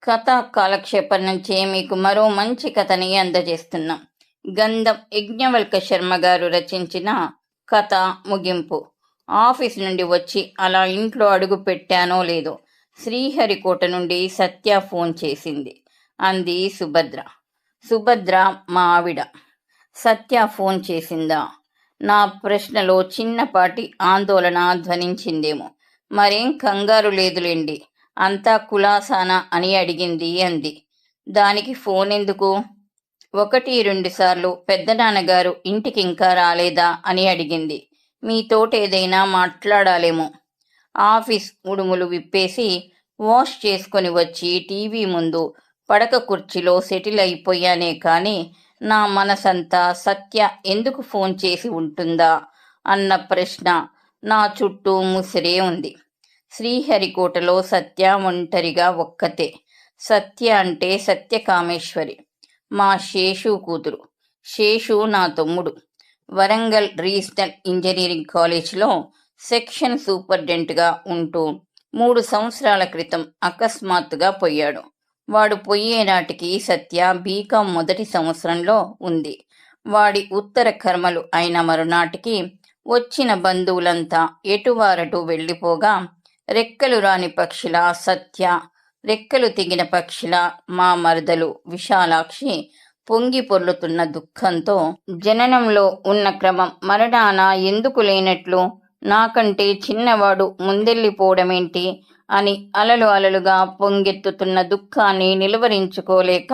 కథా కాలక్షేపం నుంచే మీకు మరో మంచి కథని అందజేస్తున్నాం. గంధం యజ్ఞవల్క శర్మ గారు రచించిన కథ ముగింపు. ఆఫీస్ నుండి వచ్చి అలా ఇంట్లో అడుగు పెట్టానో లేదో శ్రీహరికోట నుండి సత్య ఫోన్ చేసింది. అంది సుభద్ర. సుభద్ర మా ఆవిడ. సత్య ఫోన్ చేసిందా? నా ప్రశ్నలో చిన్నపాటి ఆందోళన ధ్వనించిందేమో. మరేం కంగారు లేదులేండి, అంతా కులాసానా అని అడిగింది అంది. దానికి ఫోన్ ఎందుకు? 1-2 సార్లు పెద్దనాన్నగారు ఇంటికి ఇంకా రాలేదా అని అడిగింది. మీతోటేదైనా మాట్లాడాలేమో. ఆఫీస్ ఉడుములు విప్పేసి వాష్ చేసుకొని వచ్చి టీవీ ముందు పడక కుర్చీలో సెటిల్ అయిపోయానే కానీ నా మనసంతా సత్య ఎందుకు ఫోన్ చేసి ఉంటుందా అన్న ప్రశ్న నా చుట్టూ ముసిరే ఉంది. శ్రీహరికోటలో సత్య ఒంటరిగా ఒక్కతే. సత్య అంటే సత్యకామేశ్వరి, మా శేషు కూతురు. శేషు నా తమ్ముడు. వరంగల్ రీజనల్ ఇంజనీరింగ్ కాలేజ్లో సెక్షన్ సూపరింటెండెంట్గా ఉంటూ 3 సంవత్సరాల క్రితం అకస్మాత్తుగా పోయాడు. వాడు పోయే నాటికి సత్య బీకాం మొదటి సంవత్సరంలో ఉంది. వాడి ఉత్తర కర్మలు అయిన మరునాటికి వచ్చిన బంధువులంతా ఎటువారటు వెళ్ళిపోగా రెక్కలు రాని పక్షిలా సత్య, రెక్కలు తెగిన పక్షిలా మా మరదలు విశాలాక్షి పొంగి పొర్లుతున్న దుఃఖంతో జననంలో ఉన్న క్రమం మరణాన ఎందుకు లేనట్లు, నాకంటే చిన్నవాడు ముందెళ్ళిపోవడమేంటి అని అలలు అలలుగా పొంగెత్తుతున్న దుఃఖాన్ని నిలువరించుకోలేక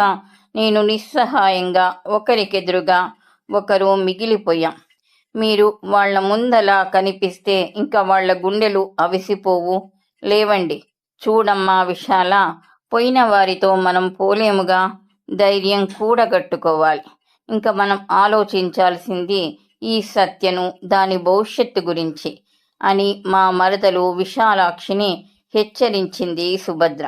నేను నిస్సహాయంగా ఒకరికెదురుగా ఒకరు మిగిలిపోయాం. మీరు వాళ్ల ముందలా కనిపిస్తే ఇంకా వాళ్ల గుండెలు అవిసిపోవు. లేవండి, చూడమ్మా విశాల, పోయిన వారితో మనం పోలేముగా. ధైర్యం కూడగట్టుకోవాలి. ఇంకా మనం ఆలోచించాల్సింది ఈ సత్యను, దాని భవిష్యత్తు గురించి అని మా మరదలు విశాలాక్షిని హెచ్చరించింది సుభద్ర.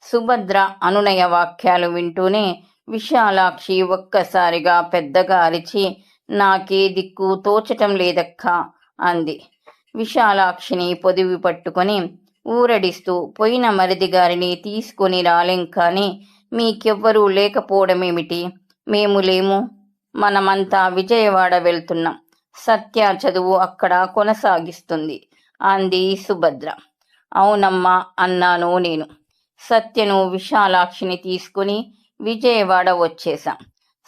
సుభద్ర అనునయ వాక్యాలు వింటూనే విశాలాక్షి ఒక్కసారిగా పెద్దగా అరిచి, నాకే దిక్కు తోచటం లేదక్కా అంది. విశాలాక్షిని పొదివి పట్టుకొని ఊరడిస్తూ, పోయిన మరిది గారిని తీసుకొని రాలేం కానీ మీకెవ్వరూ లేకపోవడమేమిటి? మేము లేము. మనమంతా విజయవాడ వెళ్తున్నాం. సత్య చదువు అక్కడ కొనసాగిస్తుంది అంది సుభద్ర. అవునమ్మా అన్నాను నేను. సత్యను విశాలాక్షిని తీసుకుని విజయవాడ వచ్చేశాం.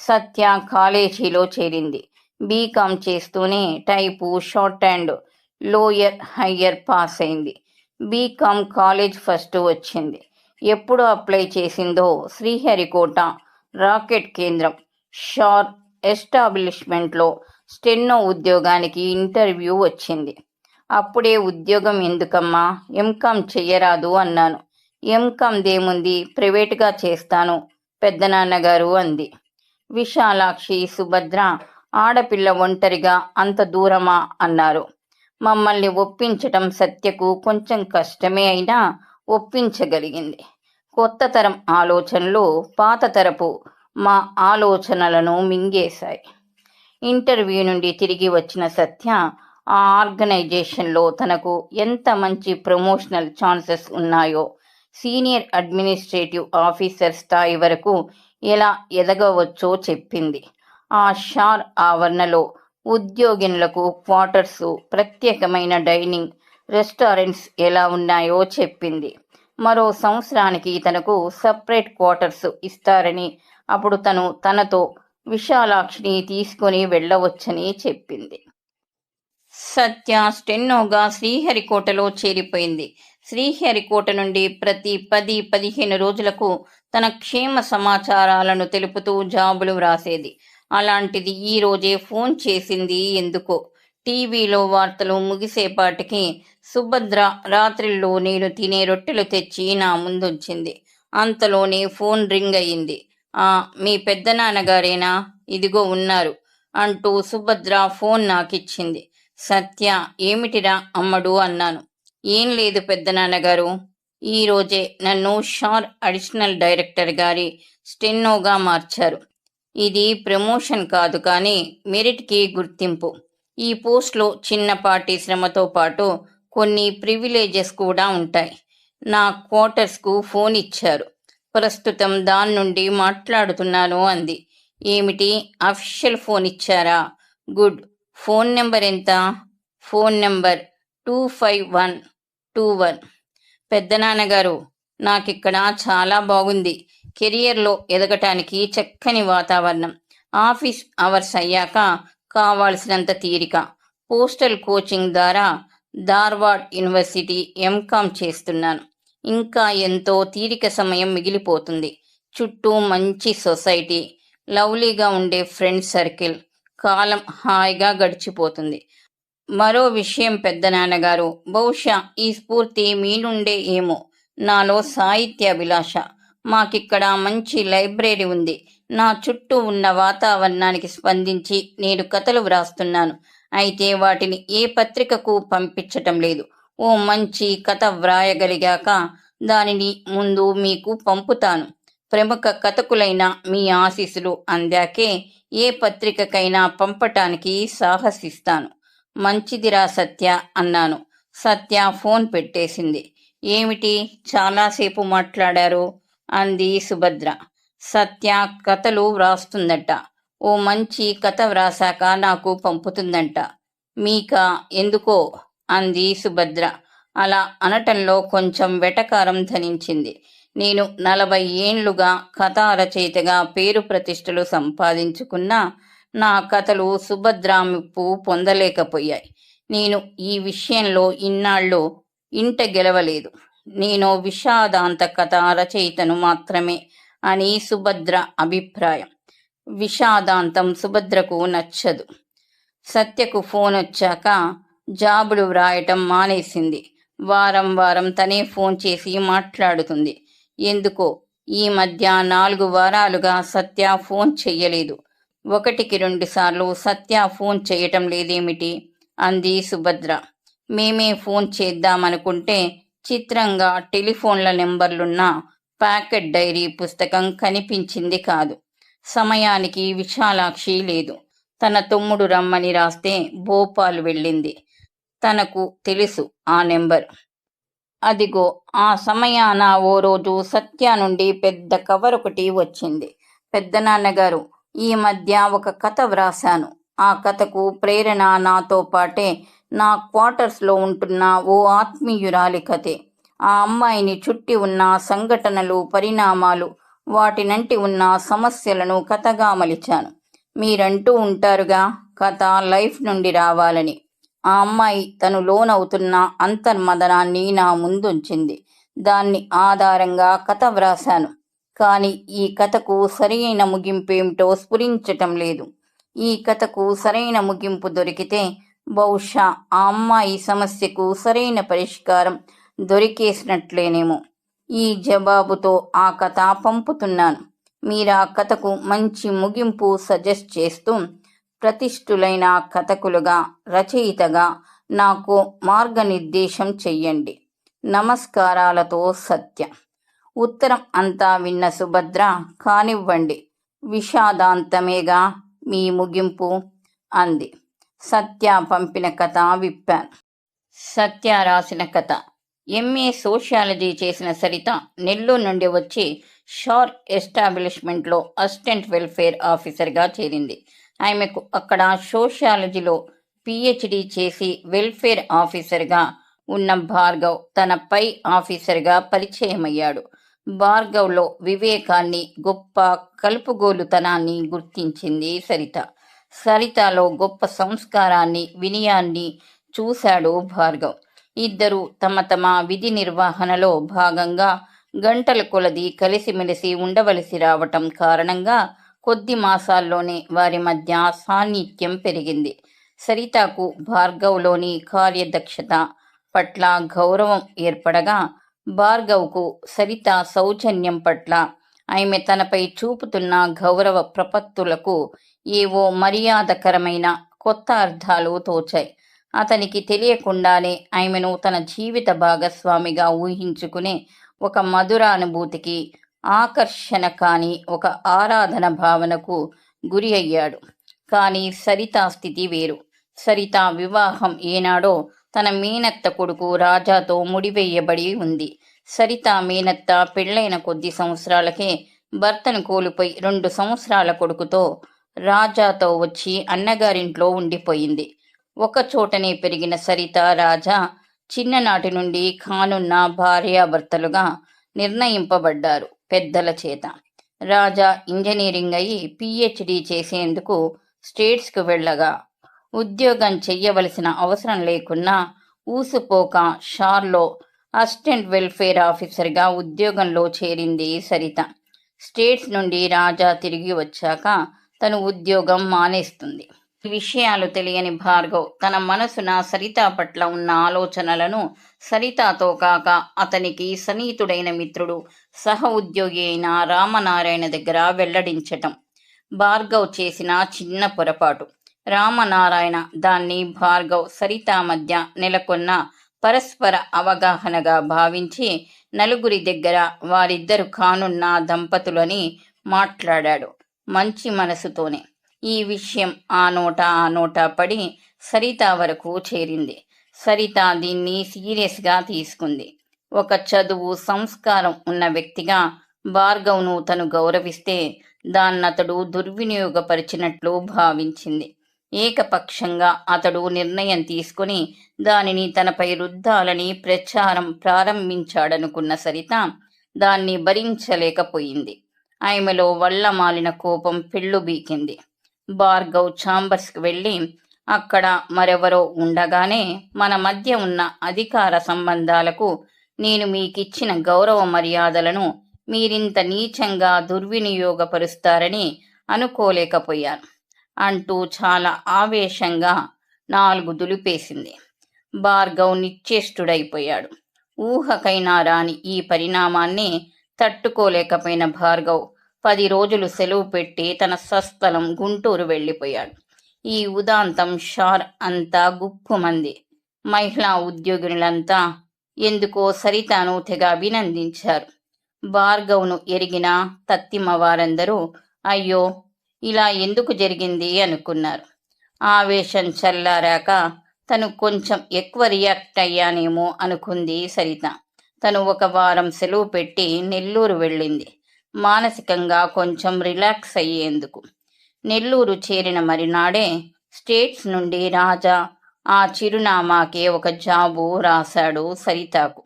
సత్య కాలేజీలో చేరింది. బీకాం చేస్తూనే type, short and lower higher pass అయింది. బీకాం కాలేజ్ ఫస్ట్ వచ్చింది. ఎప్పుడు అప్లై చేసిందో శ్రీహరికోట రాకెట్ కేంద్రం షార్ ఎస్టాబ్లిష్మెంట్లో స్టెన్నో ఉద్యోగానికి ఇంటర్వ్యూ వచ్చింది. అప్పుడే ఉద్యోగం ఎందుకమ్మా, ఎంకాం చెయ్యరాదు అన్నాను. ఎంకాం దేముంది, ప్రైవేటుగా చేస్తాను పెద్దనాన్నగారు అంది. విశాలాక్షి, సుభద్ర ఆడపిల్ల ఒంటరిగా అంత దూరమా అన్నారు. మమ్మల్ని ఒప్పించటం సత్యకు కొంచెం కష్టమే అయినా ఒప్పించగలిగింది. కొత్త తరం ఆలోచనలు పాత తరపు మా ఆలోచనలను మింగేశాయి. ఇంటర్వ్యూ నుండి తిరిగి వచ్చిన సత్య ఆ ఆర్గనైజేషన్లో తనకు ఎంత మంచి ప్రమోషనల్ ఛాన్సెస్ ఉన్నాయో, సీనియర్ అడ్మినిస్ట్రేటివ్ ఆఫీసర్ స్థాయి వరకు ఎలా ఎదగవచ్చో చెప్పింది. ఆ షార్ ఆవరణలో ఉద్యోగినులకు క్వార్టర్సు, ప్రత్యేకమైన డైనింగ్ రెస్టారెంట్స్ ఎలా ఉన్నాయో చెప్పింది. మరో సంవత్సరానికి తనకు సపరేట్ క్వార్టర్స్ ఇస్తారని, అప్పుడు తనతో విశాలాక్షిని తీసుకుని వెళ్ళవచ్చని చెప్పింది. సత్య స్టెన్నోగా శ్రీహరికోటలో చేరిపోయింది. శ్రీహరికోట నుండి ప్రతి 10-15 రోజులకు తన క్షేమ సమాచారాలను తెలుపుతూ జాబులు వ్రాసేది. అలాంటిది ఈ రోజే ఫోన్ చేసింది ఎందుకో. టీవీలో వార్తలు ముగిసేపాటికి సుభద్ర రాత్రిలో నేను తినే రొట్టెలు తెచ్చి నా ముందుంచింది. అంతలోనే ఫోన్ రింగ్ అయింది. మీ పెద్దనాన్నగారేనా? ఇదిగో ఉన్నారు అంటూ సుభద్ర ఫోన్ నాకిచ్చింది. సత్య, ఏమిటిరా అమ్మడు అన్నాను. ఏం లేదు పెద్దనాన్నగారు, ఈరోజే నన్ను షార్ అడిషనల్ డైరెక్టర్ గారి స్టెన్నోగా మార్చారు. ఇది ప్రమోషన్ కాదు కానీ మెరిట్కి గుర్తింపు. ఈ పోస్ట్లో చిన్నపాటి శ్రమతో పాటు కొన్ని ప్రివిలేజెస్ కూడా ఉంటాయి. నా క్వార్టర్స్కు ఫోన్ ఇచ్చారు. ప్రస్తుతం దాని నుండి మాట్లాడుతున్నాను అంది. ఏమిటి, అఫీషియల్ ఫోన్ ఇచ్చారా? గుడ్. ఫోన్ నెంబర్ ఎంత? Phone number 25121. పెద్దనాన్నగారు, నాకిక్కడ చాలా బాగుంది. కెరియర్లో ఎదగటానికి చక్కని వాతావరణం. ఆఫీస్ అవర్స్ అయ్యాక కావాల్సినంత తీరిక. పోస్టల్ కోచింగ్ ద్వారా ధార్వాడ్ యూనివర్సిటీ ఎంకామ్ చేస్తున్నాను. ఇంకా ఎంతో తీరిక సమయం మిగిలిపోతుంది. చుట్టూ మంచి సొసైటీ, లవ్లీగా ఉండే ఫ్రెండ్ సర్కిల్. కాలం హాయిగా గడిచిపోతుంది. మరో విషయం పెద్దనాన్నగారు, బహుశా ఈ స్ఫూర్తి మీ నుండే ఏమో. నాలో సాహిత్యాభిలాష. మాకిక్కడ మంచి లైబ్రరీ ఉంది. నా చుట్టూ ఉన్న వాతావరణానికి స్పందించి నేను కథలు వ్రాస్తున్నాను. అయితే వాటిని ఏ పత్రికకు పంపించటం లేదు. ఓ మంచి కథ వ్రాయగలిగాక దానిని ముందు మీకు పంపుతాను. ప్రముఖ కథకులైన మీ ఆశీస్సులు అందాకే ఏ పత్రికకైనా పంపటానికి సాహసిస్తాను. మంచిదిరా సత్య అన్నాను. సత్య ఫోన్ పెట్టేసింది. ఏమిటి, చాలాసేపు మాట్లాడారు అంది సుభద్ర. సత్య కథలు వ్రాస్తుందట. ఓ మంచి కథ వ్రాసాక నాకు పంపుతుందంట. మీకా? ఎందుకో అంది సుభద్ర. అలా అనటంలో కొంచెం వెటకారం ధనించింది. నేను 40 ఏండ్లుగా కథా రచయితగా పేరు ప్రతిష్టలు సంపాదించుకున్నా నా కథలు సుభద్ర మెప్పు పొందలేకపోయాయి. నేను ఈ విషయంలో ఇన్నాళ్ళు ఇంట గెలవలేదు. నేను విషాదాంత కథ రచయితను మాత్రమే అని సుభద్ర అభిప్రాయం. విషాదాంతం సుభద్రకు నచ్చదు. సత్యకు ఫోన్ వచ్చాక జాబులు వ్రాయటం మానేసింది. వారం వారం తనే ఫోన్ చేసి మాట్లాడుతుంది. ఎందుకో ఈ మధ్య 4 వారాలుగా సత్య ఫోన్ చెయ్యలేదు. 1-2 సార్లు సత్య ఫోన్ చేయటం లేదేమిటి అంది సుభద్ర. మేమే ఫోన్ చేద్దామనుకుంటే చిత్రంగా టెలిఫోన్ల నెంబర్లున్న ప్యాకెట్ డైరీ పుస్తకం కనిపించింది కాదు. సమయానికి విశాలాక్షి లేదు. తన తమ్ముడు రమ్మని రాస్తే భోపాల్ వెళ్ళింది. తనకు తెలుసు ఆ నెంబర్. అదిగో ఆ సమయాన ఓ రోజు సత్య నుండి పెద్ద కవర్ ఒకటి వచ్చింది. పెద్దనాన్నగారు, ఈ మధ్య ఒక కథ వ్రాశాను. ఆ కథకు ప్రేరణ నాతో పాటే నా క్వార్టర్స్లో ఉంటున్న ఓ ఆత్మీయురాలి కథే. ఆ అమ్మాయిని చుట్టి ఉన్న సంఘటనలు, పరిణామాలు, వాటినంటి ఉన్న సమస్యలను కథగా మలిచాను. మీరంటూ ఉంటారుగా, కథ లైఫ్ నుండి రావాలని. ఆ అమ్మాయి తను లోనవుతున్న అంతర్మదనాన్ని నా ముందుంచింది. దాన్ని ఆధారంగా కథ వ్రాశాను. కానీ ఈ కథకు సరైన ముగింపేమిటో స్ఫురించటం లేదు. ఈ కథకు సరైన ముగింపు దొరికితే బహుశా ఆ అమ్మాయి సమస్యకు సరైన పరిష్కారం దొరికేసినట్లేనేమో. ఈ జవాబుతో ఆ కథ పంపుతున్నాను. మీరా కథకు మంచి ముగింపు సజెస్ట్ చేస్తూ ప్రతిష్ఠులైన కథకులుగా, రచయితగా నాకు మార్గనిర్దేశం చెయ్యండి. నమస్కారాలతో సత్య. ఉత్తరం అంతా విన్న సుభద్ర, కానివ్వండి, విషాదాంతమేగా మీ ముగింపు అంది. సత్య పంపిన కథ విప్పాను. సత్య రాసిన కథ. ఎంఏ సోషియాలజీ చేసిన సరిత నెల్లూరు నుండి వచ్చి షార్క్ ఎస్టాబ్లిష్మెంట్లో అసిస్టెంట్ వెల్ఫేర్ ఆఫీసర్గా చేరింది. ఆమెకు అక్కడ సోషియాలజీలో పిహెచ్డి చేసి వెల్ఫేర్ ఆఫీసర్గా ఉన్న భార్గవ్ తన పై ఆఫీసర్గా పరిచయమయ్యాడు. భార్గవ్లో వివేకాన్ని, గొప్ప కలుపుగోలుతనాన్ని గుర్తించింది సరిత. సరితలో గొప్ప సంస్కారాన్ని, వినయాన్ని చూశాడు భార్గవ్. ఇద్దరూ తమ తమ విధి నిర్వహణలో భాగంగా గంటల కొలది కలిసిమెలిసి ఉండవలసి రావటం కారణంగా కొద్ది మాసాల్లోనే వారి మధ్య సాన్నిధ్యం పెరిగింది. సరితకు భార్గవ్లోని కార్యదక్షత పట్ల గౌరవం ఏర్పడగా, భార్గవ్కు సరిత సౌజన్యం పట్ల ఆమె తనపై చూపుతున్న గౌరవ ప్రపత్తులకు ఏవో మర్యాదకరమైన కొత్త అర్థాలు తోచాయి. అతనికి తెలియకుండానే ఆమెను తన జీవిత భాగస్వామిగా ఊహించుకునే ఒక మధురానుభూతికి, ఆకర్షణ కాని ఒక ఆరాధన భావనకు గురి అయ్యాడు. కానీ సరిత స్థితి వేరు. సరిత వివాహం ఏనాడో తన మేనత్త కొడుకు రాజాతో ముడివేయబడి ఉంది. సరిత మేనత్త పెళ్లైన కొద్ది సంవత్సరాలకే భర్తను కోల్పోయి 2 సంవత్సరాల కొడుకుతో రాజాతో వచ్చి అన్నగారింట్లో ఉండిపోయింది. ఒక చోటనే పెరిగిన సరిత రాజా చిన్ననాటి నుండి కానున్న భార్యాభర్తలుగా నిర్ణయింపబడ్డారు పెద్దల చేత. రాజా ఇంజనీరింగ్ అయి పిహెచ్డి చేసేందుకు స్టేట్స్కు వెళ్ళగా ఉద్యోగం చెయ్యవలసిన అవసరం లేకున్నా ఊసుపోక షార్లో అసిస్టెంట్ వెల్ఫేర్ ఆఫీసర్గా ఉద్యోగంలో చేరింది సరిత. స్టేట్స్ నుండి రాజా తిరిగి వచ్చాక తను ఉద్యోగం మానేస్తుంది. ఈ విషయాలు తెలియని భార్గవ్ తన మనసున సరిత పట్ల ఉన్న ఆలోచనలను సరితతో కాక అతనికి సన్నిహితుడైన మిత్రుడు సహ ఉద్యోగి అయిన రామనారాయణ దగ్గర వెల్లడించటం భార్గవ్ చేసిన చిన్న పొరపాటు. రామనారాయణ దాన్ని భార్గవ్ సరిత మధ్య నెలకొన్న పరస్పర అవగాహనగా భావించి నలుగురి దగ్గర వారిద్దరు కానున్న దంపతులని మాట్లాడాడు మంచి మనసుతోనే. ఈ విషయం ఆ నోట పడి సరిత వరకు చేరింది. సరిత దీన్ని సీరియస్గా తీసుకుంది. ఒక చదువు సంస్కారం ఉన్న వ్యక్తిగా భార్గవ్ను తను గౌరవిస్తే దాన్నతడు దుర్వినియోగపరిచినట్లు భావించింది. ఏకపక్షంగా అతడు నిర్ణయం తీసుకుని దానిని తనపై రుద్దాలని ప్రచారం ప్రారంభించాడనుకున్న సరిత దాన్ని భరించలేకపోయింది. ఆమెలో వల్లమాలిన కోపం పెళ్ళుబీకింది. భార్గవ్ ఛాంబర్స్కి వెళ్ళి అక్కడ మరెవరో ఉండగానే మన మధ్య ఉన్న అధికార సంబంధాలకు నేను మీకిచ్చిన గౌరవ మర్యాదలను మీరింత నీచంగా దుర్వినియోగపరుస్తారని అనుకోలేకపోయాను అంటూ చాలా ఆవేశంగా 4 దులిపేసింది. భార్గవ్ నిశ్చేష్టుడైపోయాడు. ఊహకైనా రాని ఈ పరిణామాన్ని తట్టుకోలేకపోయిన భార్గవ్ 10 రోజులు సెలవు పెట్టి తన స్వస్థలం గుంటూరు వెళ్ళిపోయాడు. ఈ ఉదాంతం షార్ అంతా గుప్పుమంది. మహిళా ఉద్యోగినులంతా ఎందుకో సరితను తెగ అభినందించారు. భార్గవ్ను ఎరిగిన తత్తిమ వారందరూ అయ్యో ఇలా ఎందుకు జరిగింది అనుకున్నారు. ఆవేశం చల్లారాక తను కొంచెం ఎక్కువ రియాక్ట్ అయ్యానేమో అనుకుంది సరిత. తను 1 వారం సెలవు పెట్టి నెల్లూరు వెళ్ళింది మానసికంగా కొంచెం రిలాక్స్ అయ్యేందుకు. నెల్లూరు చేరిన మరినాడే స్టేట్స్ నుండి రాజా ఆ చిరునామాకే ఒక జాబు రాశాడు సరితకు.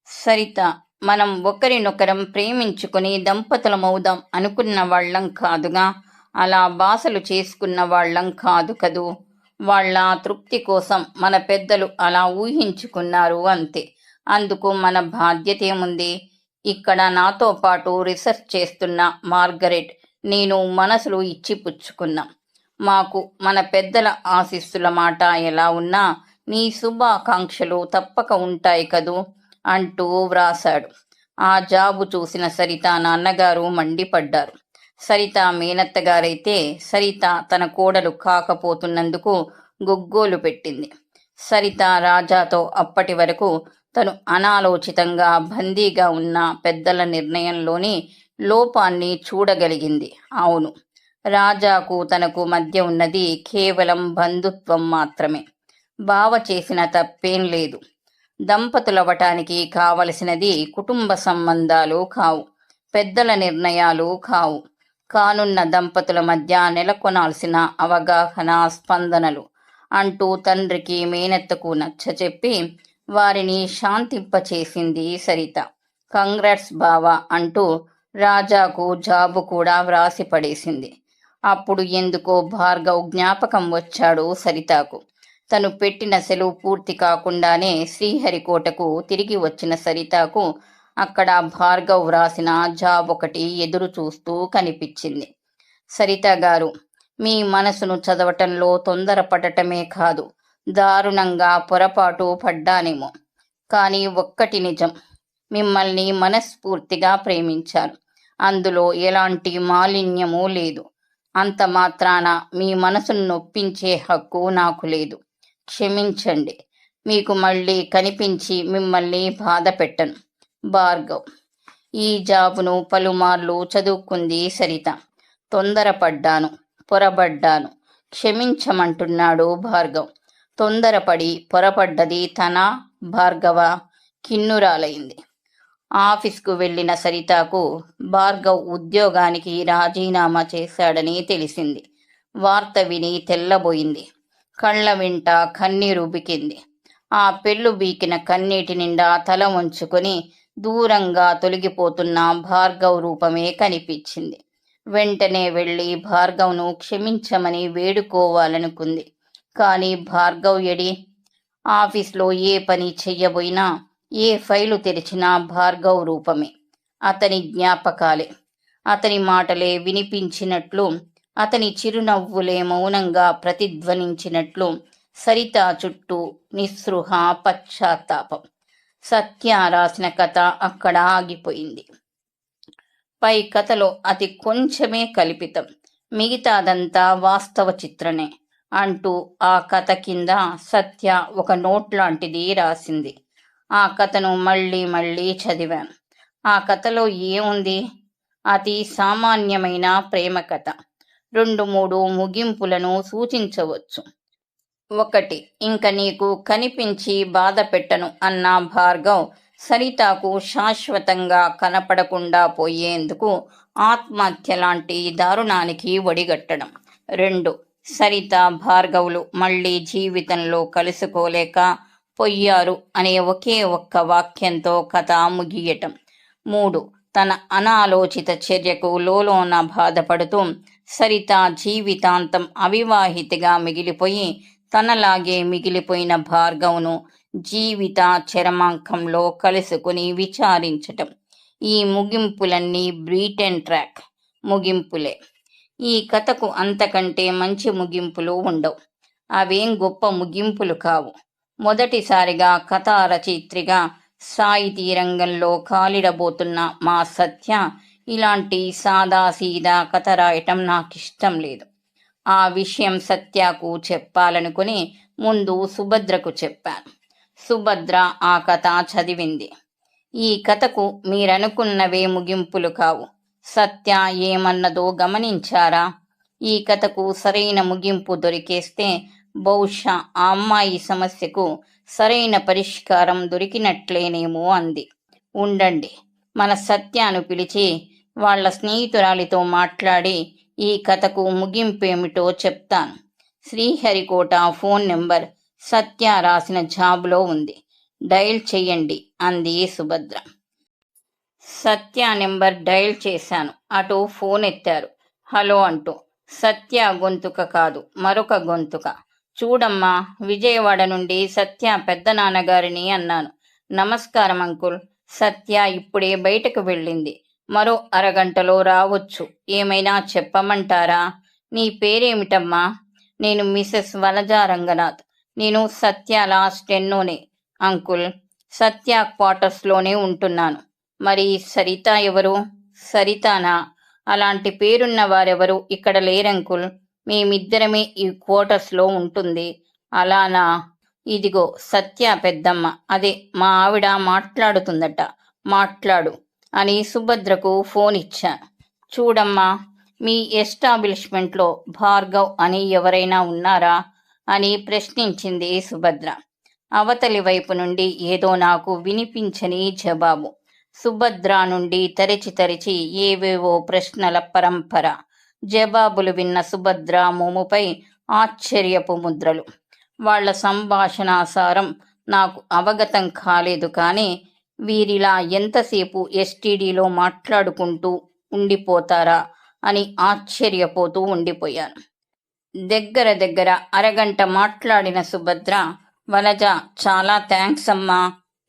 సరిత, మనం ఒకరినొకరం ప్రేమించుకుని దంపతులమవుదాం అనుకున్న వాళ్ళం కాదుగా, అలా బాసలు చేసుకున్న వాళ్ళం కాదు కదూ. వాళ్ళ తృప్తి కోసం మన పెద్దలు అలా ఊహించుకున్నారు అంతే. అందుకు మన బాధ్యత ఏముంది? ఇక్కడ నాతో పాటు రీసెర్చ్ చేస్తున్న మార్గరెట్, నేను మనసులు ఇచ్చి పుచ్చుకున్నాం. మాకు మన పెద్దల ఆశీస్సుల మాట ఎలా ఉన్నా నీ శుభాకాంక్షలు తప్పక ఉంటాయి కదూ అంటూ వ్రాశాడు. ఆ జాబు చూసిన సరిత నాన్నగారు మండిపడ్డారు. సరిత మేనత్తగారైతే సరిత తన కోడలు కాకపోతున్నందుకు గొగ్గోలు పెట్టింది. సరిత రాజాతో అప్పటి వరకు తను అనాలోచితంగా బందీగా ఉన్న పెద్దల నిర్ణయంలోని లోపాన్ని చూడగలిగింది. అవును, రాజాకు తనకు మధ్య ఉన్నది కేవలం బంధుత్వం మాత్రమే. బావ చేసిన తప్పేం లేదు. దంపతులవటానికి కావలసినది కుటుంబ సంబంధాలు కావు, పెద్దల నిర్ణయాలు కావు, కానున్న దంపతుల మధ్య నెలకొనాల్సిన అవగాహన, స్పందనలు అంటూ తండ్రికి మేనత్తకు నచ్చచెప్పి వారిని శాంతింపచేసింది సరిత. కంగ్రాట్స్ బావా అంటూ రాజాకు జాబు కూడా వ్రాసి పడేసింది. అప్పుడు ఎందుకో భార్గవ్ జ్ఞాపకం వచ్చాడు సరితకు. తను పెట్టిన సెలవు పూర్తి కాకుండానే శ్రీహరికోటకు తిరిగి వచ్చిన సరితకు అక్కడ భార్గవ్ వ్రాసిన జాబ్ ఒకటి ఎదురు చూస్తూ కనిపించింది. సరిత గారు, మీ మనసును చదవటంలో తొందరపడటమే కాదు, దారుణంగా పొరపాటు పడ్డానేమో. కానీ ఒక్కటి నిజం, మిమ్మల్ని మనస్ఫూర్తిగా ప్రేమించాను. అందులో ఎలాంటి మాలిన్యమూ లేదు. అంత మాత్రాన మీ మనసును నొప్పించే హక్కు నాకు లేదు. క్షమించండి. మీకు మళ్ళీ కనిపించి మిమ్మల్ని బాధ పెట్టను. భార్గవ్. ఈ జాబును పలుమార్లు చదువుకుంది సరిత. తొందరపడ్డాను, పొరబడ్డాను, క్షమించమంటున్నాడు భార్గవ్. తొందరపడి పొరపడ్డది తన భార్గవ కిన్నురాలైంది. ఆఫీస్కు వెళ్లిన సరితకు భార్గవ్ ఉద్యోగానికి రాజీనామా చేశాడని తెలిసింది. వార్త విని తెల్లబోయింది. కళ్ళ వెంట కన్నీరు బికింది. ఆ పెళ్ళు బీకిన కన్నీటి నిండా తల వంచుకొని దూరంగా తొలగిపోతున్న భార్గవ్ రూపమే కనిపించింది. వెంటనే వెళ్ళి భార్గవ్ను క్షమించమని వేడుకోవాలనుకుంది. కానీ భార్గవ్ ఎడి? ఆఫీస్లో ఏ పని చెయ్యబోయినా, ఏ ఫైలు తెరిచినా భార్గవ్ రూపమే, అతని జ్ఞాపకాలే, అతని మాటలే వినిపించినట్లు, అతని చిరునవ్వులే మౌనంగా ప్రతిధ్వనించినట్లు సరిత చుట్టూ నిస్పృహ, పశ్చాత్తాపం. సత్య రాసిన కథ అక్కడ ఆగిపోయింది. పై కథలో అతి కొంచెమే కల్పితం, మిగతాదంతా వాస్తవ చిత్రణే అంటూ ఆ కథ కింద సత్య ఒక నోట్ లాంటిది రాసింది. ఆ కథను మళ్ళీ మళ్ళీ చదివాను. ఆ కథలో ఏముంది? అతి సామాన్యమైన ప్రేమ కథ. 2-3 ముగింపులను సూచించవచ్చు. 1. ఇంక నీకు కనిపించి బాధ పెట్టను అన్న భార్గవ్ సరితకు శాశ్వతంగా కనపడకుండా పోయేందుకు ఆత్మహత్య లాంటి దారుణానికి ఒడిగట్టడం. 2. సరిత భార్గవులు మళ్ళీ జీవితంలో కలుసుకోలేక పొయ్యారు అనే ఒకే ఒక్క వాక్యంతో కథ ముగియటం. 3. తన అనాలోచిత చర్యకు లోలోన బాధపడుతూ సరిత జీవితాంతం అవివాహితగా మిగిలిపోయి తనలాగే మిగిలిపోయిన భార్గవ్ను జీవిత చరమాంకంలో కలుసుకుని విచారించటం. ఈ ముగింపులన్నీ బ్రిటన్ ట్రాక్ ముగింపులే. ఈ కథకు అంతకంటే మంచి ముగింపులు ఉండవు. అవేం గొప్ప ముగింపులు కావు. మొదటిసారిగా కథా రచయిత్రిగా సాహితీ రంగంలో కాలిడబోతున్న మా సత్య ఇలాంటి సాదాసీదా కథ రాయటం నాకిష్టం లేదు. ఆ విషయం సత్యకు చెప్పాలనుకుని ముందు సుభద్రకు చెప్పాను. సుభద్ర ఆ కథ చదివింది. ఈ కథకు మీరనుకున్నవే ముగింపులు కావు. సత్య ఏమన్నదో గమనించారా? ఈ కథకు సరైన ముగింపు దొరికేస్తే బహుశా ఆ అమ్మాయి సమస్యకు సరైన పరిష్కారం దొరికినట్లేనేమో అంది. ఉండండి, మన సత్యను పిలిచి వాళ్ళ స్నేహితురాలితో మాట్లాడి ఈ కథకు ముగింపేమిటో చెప్తాను. శ్రీహరికోట ఫోన్ నెంబర్ సత్య రాసిన జాబ్లో ఉంది, డయల్ చెయ్యండి అంది సుభద్ర. సత్య నెంబర్ డయల్ చేశాను. అటు ఫోన్ ఎత్తారు. హలో అంటూ. సత్య గొంతుక కాదు, మరొక గొంతుక. చూడమ్మా, విజయవాడ నుండి సత్య పెద్దనాన్నగారిని అన్నాను. నమస్కారం అంకుల్. సత్య ఇప్పుడే బయటకు వెళ్ళింది, మరో అరగంటలో రావచ్చు. ఏమైనా చెప్పమంటారా? నీ పేరేమిటమ్మా? నేను మిసెస్ వనజా రంగనాథ్. నేను సత్యాల స్టెన్నోనే అంకుల్. సత్య క్వార్టర్స్లోనే ఉంటున్నాను. మరి సరిత ఎవరు? సరితానా? అలాంటి పేరున్న వారెవరు ఇక్కడ లేరంకుల్. మేమిద్దరమే ఈ క్వార్టర్స్లో ఉంటుంది. అలానా? ఇదిగో సత్య పెద్దమ్మ, అదే మా ఆవిడ మాట్లాడుతుందట, మాట్లాడు అని సుభద్రకు ఫోన్ ఇచ్చాను. చూడమ్మా, మీ ఎస్టాబ్లిష్మెంట్లో భార్గవ్ అని ఎవరైనా ఉన్నారా అని ప్రశ్నించింది సుభద్ర. అవతలి వైపు నుండి ఏదో నాకు వినిపించని జవాబు. సుభద్ర నుండి తరచి తరచి ఏవేవో ప్రశ్నల పరంపర. జవాబులు విన్న సుభద్ర మోముపై ఆశ్చర్యపు ముద్రలు. వాళ్ల సంభాషణాసారం నాకు అవగతం కాలేదు. కానీ వీరిలా ఎంతసేపు ఎస్టీడీలో మాట్లాడుకుంటూ ఉండిపోతారా అని ఆశ్చర్యపోతూ ఉండిపోయాను. దగ్గర అరగంట మాట్లాడిన సుభద్ర, వనజ చాలా థ్యాంక్స్ అమ్మా,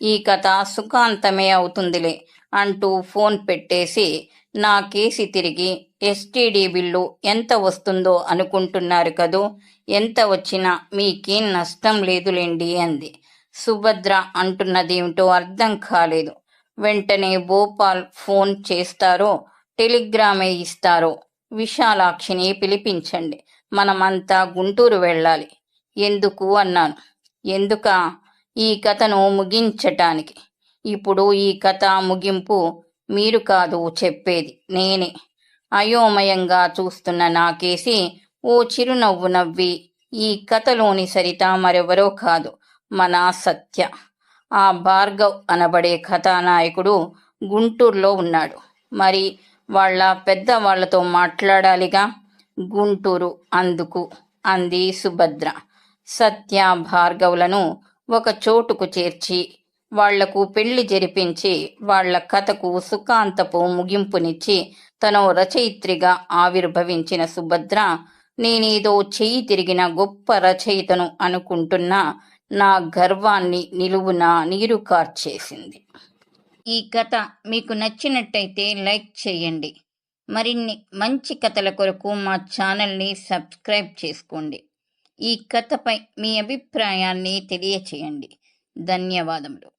ఈ కథ సుఖాంతమే అవుతుందిలే అంటూ ఫోన్ పెట్టేసి నా కేసి తిరిగి ఎస్టీడీ బిల్లు ఎంత వస్తుందో అనుకుంటున్నారు కదూ, ఎంత వచ్చినా మీకేం నష్టం లేదులేండి అంది. సుభద్ర అంటున్నదేమిటో అర్థం కాలేదు. వెంటనే భోపాల్ ఫోన్ చేస్తారో టెలిగ్రామే ఇస్తారో విశాలాక్షిని పిలిపించండి, మనమంతా గుంటూరు వెళ్ళాలి. ఎందుకు అన్నాను. ఎందుకా? ఈ కథను ముగించటానికి. ఇప్పుడు ఈ కథ ముగింపు మీరు కాదు చెప్పేది, నేనే. అయోమయంగా చూస్తున్న నాకేసి ఓ చిరునవ్వు నవ్వి, ఈ కథలోని సరిత మరెవరో కాదు, మన సత్య. ఆ భార్గవ్ అనబడే కథానాయకుడు గుంటూరులో ఉన్నాడు. మరి వాళ్ళ పెద్దవాళ్లతో మాట్లాడాలిగా. గుంటూరు అందుకు అంది సుభద్ర. సత్య భార్గవులను ఒక చోటుకు చేర్చి వాళ్లకు పెళ్లి జరిపించి వాళ్ల కథకు సుఖాంతపు ముగింపునిచ్చి తను రచయిత్రిగా ఆవిర్భవించిన సుభద్ర నేనేదో చెయ్యి తిరిగిన గొప్ప రచయితను అనుకుంటున్నా నా గర్వాన్ని నిలువునా నీరు కార్చేసింది. ఈ కథ మీకు నచ్చినట్టయితే లైక్ చేయండి. మరిన్ని మంచి కథల కొరకు మా ఛానల్ని సబ్స్క్రైబ్ చేసుకోండి. ఈ కథపై మీ అభిప్రాయాన్ని తెలియచేయండి. ధన్యవాదములు.